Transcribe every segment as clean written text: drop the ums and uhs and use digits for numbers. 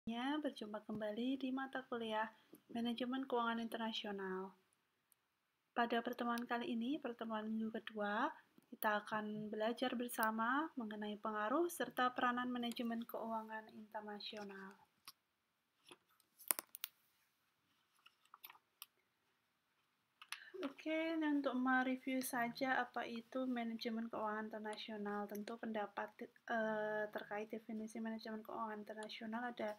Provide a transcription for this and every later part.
Berjumpa kembali di mata kuliah Manajemen Keuangan Internasional. Pada pertemuan kali ini, pertemuan minggu kedua, kita akan belajar bersama mengenai pengaruh serta peranan manajemen keuangan internasional. Oke, untuk mereview saja apa itu manajemen keuangan internasional. Tentu pendapat terkait definisi manajemen keuangan internasional ada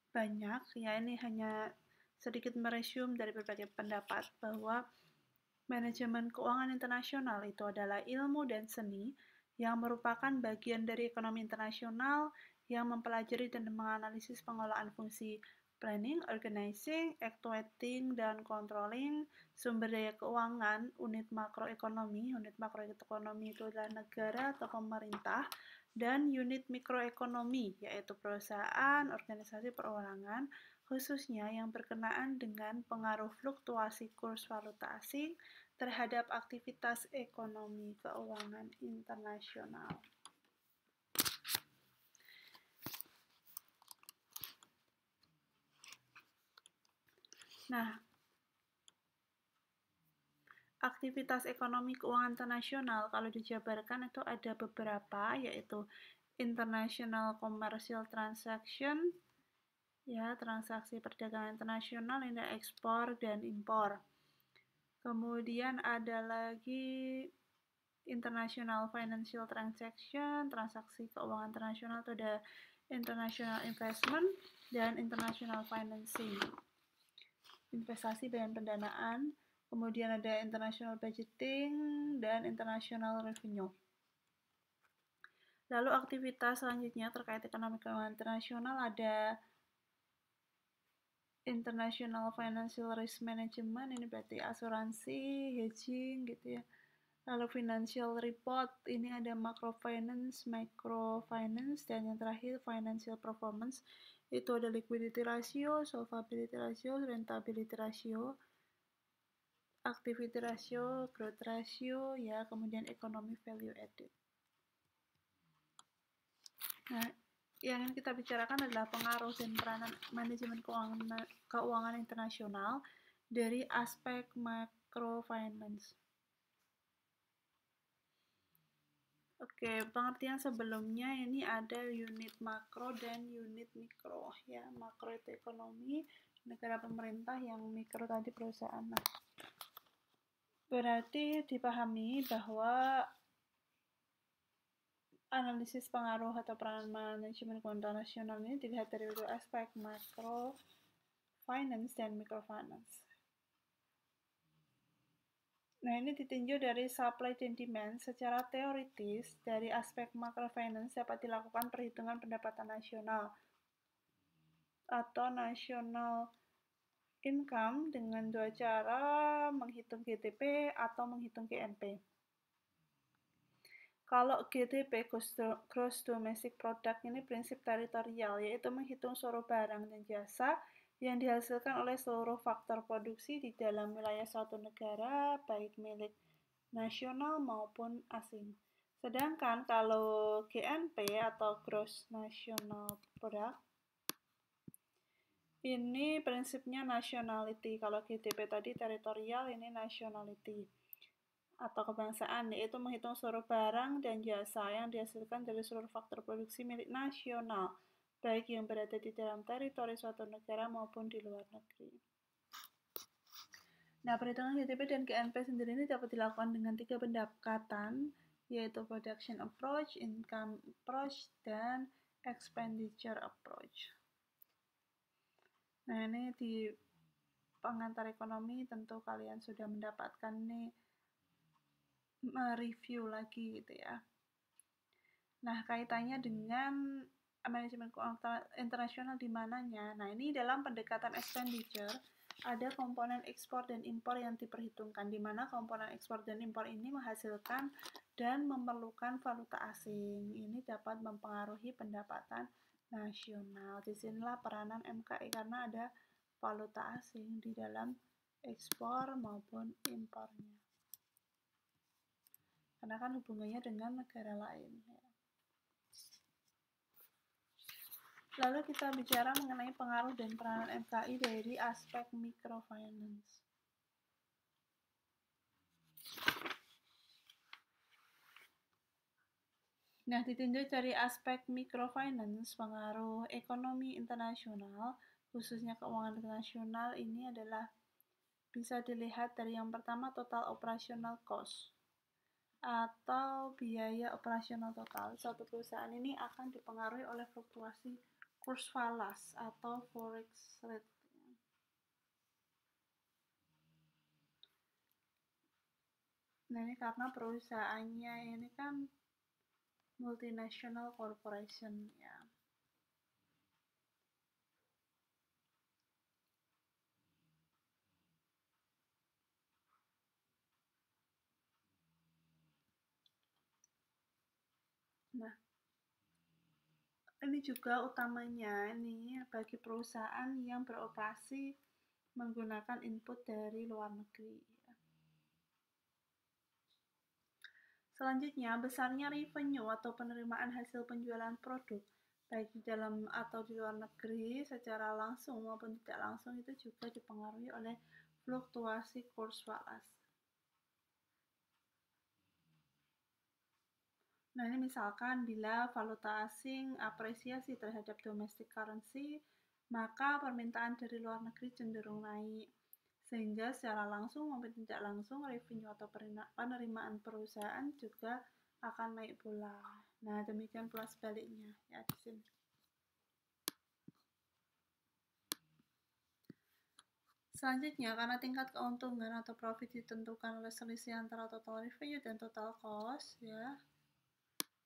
banyak, ya ini hanya sedikit meresume dari berbagai pendapat bahwa manajemen keuangan internasional itu adalah ilmu dan seni yang merupakan bagian dari ekonomi internasional yang mempelajari dan menganalisis pengelolaan fungsi planning, organizing, actuating, dan controlling sumber daya keuangan unit makroekonomi. Unit makroekonomi itu adalah negara atau pemerintah, dan unit mikroekonomi, yaitu perusahaan, organisasi perorangan, khususnya yang berkenaan dengan pengaruh fluktuasi kurs valuta asing terhadap aktivitas ekonomi keuangan internasional. Nah, aktivitas ekonomi keuangan internasional kalau dijabarkan itu ada beberapa, yaitu international commercial transaction, ya, transaksi perdagangan internasional, ini ekspor dan impor. Kemudian ada lagi international financial transaction, transaksi keuangan internasional itu ada international investment dan international financing, investasi dan pendanaan. Kemudian ada international budgeting dan international revenue. Lalu aktivitas selanjutnya terkait ekonomi keuangan internasional ada international financial risk management, ini berarti asuransi, hedging gitu ya. Lalu financial report, ini ada macrofinance, microfinance, dan yang terakhir financial performance, itu ada liquidity ratio, solvability ratio, rentability ratio, activity ratio, growth ratio, ya, kemudian economic value added. Nah, yang kita bicarakan adalah pengaruh dan peranan manajemen keuangan internasional dari aspek macrofinance. Oke, pengertian sebelumnya ini ada unit makro dan unit mikro, ya. Makro itu ekonomi, negara pemerintah, yang mikro tadi perusahaan. Nah, berarti dipahami bahwa analisis pengaruh atau peranan manajemen keuangan internasional ini dilihat dari dua aspek, macro finance dan microfinance. Nah, ini ditinjau dari supply dan demand. Secara teoritis, dari aspek macrofinance dapat dilakukan perhitungan pendapatan nasional atau national income dengan dua cara, menghitung GDP atau menghitung GNP. Kalau GDP, Gross Domestic Product, ini prinsip teritorial, yaitu menghitung seluruh barang dan jasa yang dihasilkan oleh seluruh faktor produksi di dalam wilayah suatu negara, baik milik nasional maupun asing. Sedangkan kalau GNP atau Gross National Product, ini prinsipnya nationality. Kalau GDP tadi teritorial, ini nationality atau kebangsaan, yaitu menghitung seluruh barang dan jasa yang dihasilkan dari seluruh faktor produksi milik nasional, baik yang berada di dalam teritori suatu negara maupun di luar negeri. Nah, perhitungan GDP dan GNP sendiri ini dapat dilakukan dengan 3 pendekatan, yaitu production approach, income approach, dan expenditure approach. Nah, ini di pengantar ekonomi tentu kalian sudah mendapatkan nih mereview lagi gitu ya. Nah, kaitannya dengan manajemen keuangan internasional di mananya? Nah, ini dalam pendekatan expenditure ada komponen ekspor dan impor yang diperhitungkan, di mana komponen ekspor dan impor ini menghasilkan dan memerlukan valuta asing. Ini dapat mempengaruhi pendapatan nasional. Disinilah peranan MKI karena ada valuta asing di dalam ekspor maupun impornya. Karena kan hubungannya dengan negara lain. Ya. Lalu kita bicara mengenai pengaruh dan peranan MKI dari aspek microfinance. Nah, ditinjau dari aspek microfinance, pengaruh ekonomi internasional, khususnya keuangan internasional ini adalah bisa dilihat dari yang pertama total operational cost atau biaya operasional total. Suatu perusahaan ini akan dipengaruhi oleh fluktuasi kurs falas atau forex rate. Nah, ini karena perusahaannya ini kan multinational corporation ya. Nah, ini juga utamanya ini bagi perusahaan yang beroperasi menggunakan input dari luar negeri. Selanjutnya, besarnya revenue atau penerimaan hasil penjualan produk baik di dalam atau di luar negeri secara langsung maupun tidak langsung itu juga dipengaruhi oleh fluktuasi kurs falas. Nah, ini misalkan bila valuta asing apresiasi terhadap domestic currency, maka permintaan dari luar negeri cenderung naik. Sehingga secara langsung maupun tidak langsung revenue atau penerimaan perusahaan juga akan naik pula. Nah, demikian pula sebaliknya ya di sini. Selanjutnya, karena tingkat keuntungan atau profit ditentukan oleh selisih antara total revenue dan total cost ya.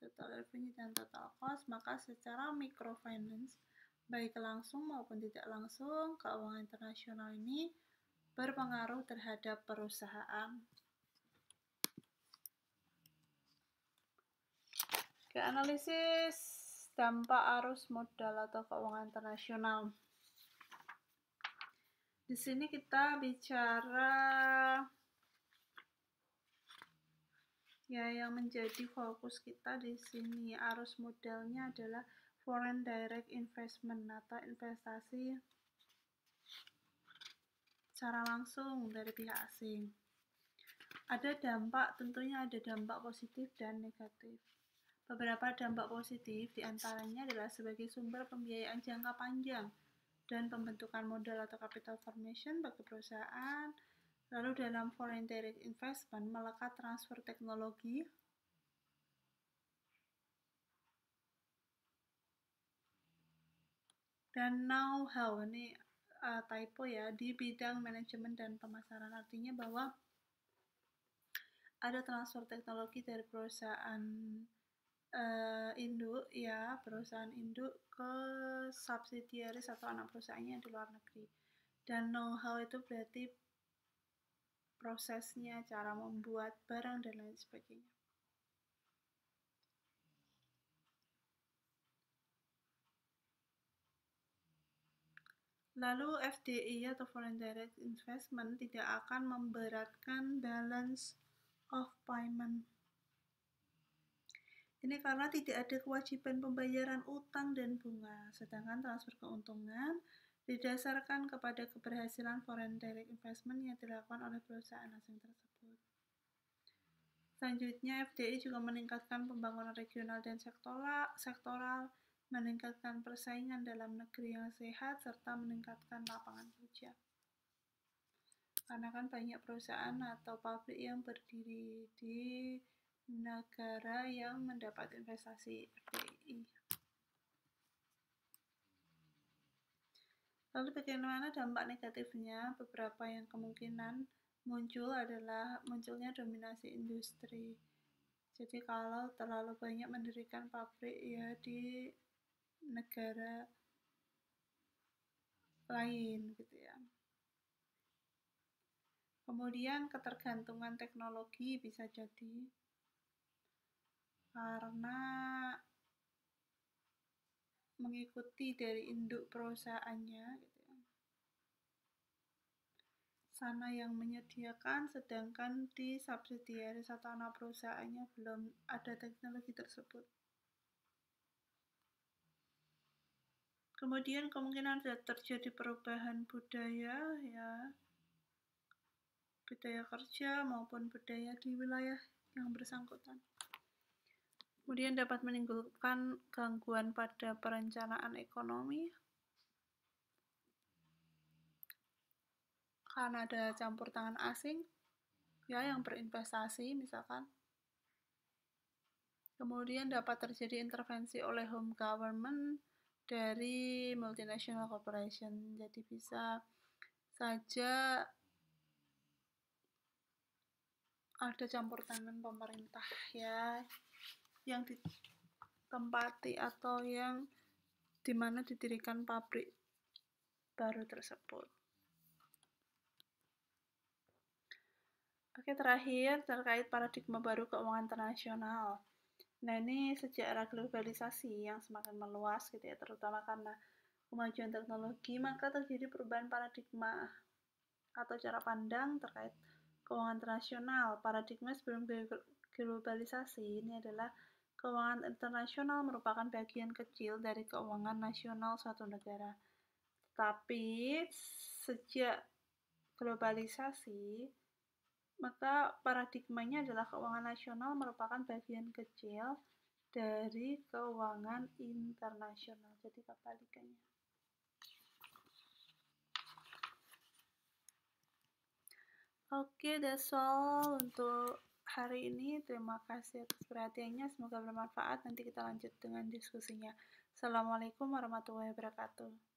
Total revenue dan total cost, maka secara microfinance baik langsung maupun tidak langsung keuangan internasional ini berpengaruh terhadap perusahaan. Oke, analisis dampak arus modal atau keuangan internasional. Di sini kita bicara ya yang menjadi fokus kita di sini arus modalnya adalah foreign direct investment atau investasi secara langsung dari pihak asing. Ada dampak, tentunya ada dampak positif dan negatif. Beberapa dampak positif diantaranya adalah sebagai sumber pembiayaan jangka panjang dan pembentukan modal atau capital formation bagi perusahaan. Lalu dalam foreign direct investment melekat transfer teknologi dan know-how, ini typo ya, di bidang manajemen dan pemasaran. Artinya bahwa ada transfer teknologi dari perusahaan induk ya, perusahaan induk ke subsidiaris atau anak perusahaannya di luar negeri. Dan know-how itu berarti prosesnya, cara membuat barang dan lain sebagainya. Lalu FDI atau Foreign Direct Investment tidak akan memberatkan balance of payment. Ini karena tidak ada kewajiban pembayaran utang dan bunga, sedangkan transfer keuntungan didasarkan kepada keberhasilan foreign direct investment yang dilakukan oleh perusahaan asing tersebut. Selanjutnya, FDI juga meningkatkan pembangunan regional dan sektoral, meningkatkan persaingan dalam negeri yang sehat, serta meningkatkan lapangan kerja. Karena kan banyak perusahaan atau pabrik yang berdiri di negara yang mendapat investasi FDI. Lalu bagaimana dampak negatifnya? Beberapa yang kemungkinan muncul adalah munculnya dominasi industri. Jadi kalau terlalu banyak mendirikan pabrik ya di negara lain gitu ya. Kemudian ketergantungan teknologi bisa jadi karena mengikuti dari induk perusahaannya gitu ya. Sana yang menyediakan, sedangkan di subsidiaris atau anak perusahaannya belum ada teknologi tersebut. Kemudian kemungkinan terjadi perubahan budaya, ya, budaya kerja maupun budaya di wilayah yang bersangkutan. Kemudian dapat menimbulkan gangguan pada perencanaan ekonomi karena ada campur tangan asing, ya, yang berinvestasi misalkan. Kemudian dapat terjadi intervensi oleh home government dari multinational corporation. Jadi bisa saja ada campur tangan pemerintah, ya, yang ditempati atau yang dimana didirikan pabrik baru tersebut. Oke, terakhir terkait paradigma baru keuangan internasional. Nah, ini sejak era globalisasi yang semakin meluas gitu ya, terutama karena kemajuan teknologi, maka terjadi perubahan paradigma atau cara pandang terkait keuangan internasional. Paradigma sebelum globalisasi ini adalah keuangan internasional merupakan bagian kecil dari keuangan nasional suatu negara. Tapi sejak globalisasi, maka paradigmanya adalah keuangan nasional merupakan bagian kecil dari keuangan internasional. Jadi kebalikannya. Oke, that's all untuk hari ini. Terima kasih atas perhatiannya. Semoga bermanfaat. Nanti kita lanjut dengan diskusinya. Assalamualaikum warahmatullahi wabarakatuh.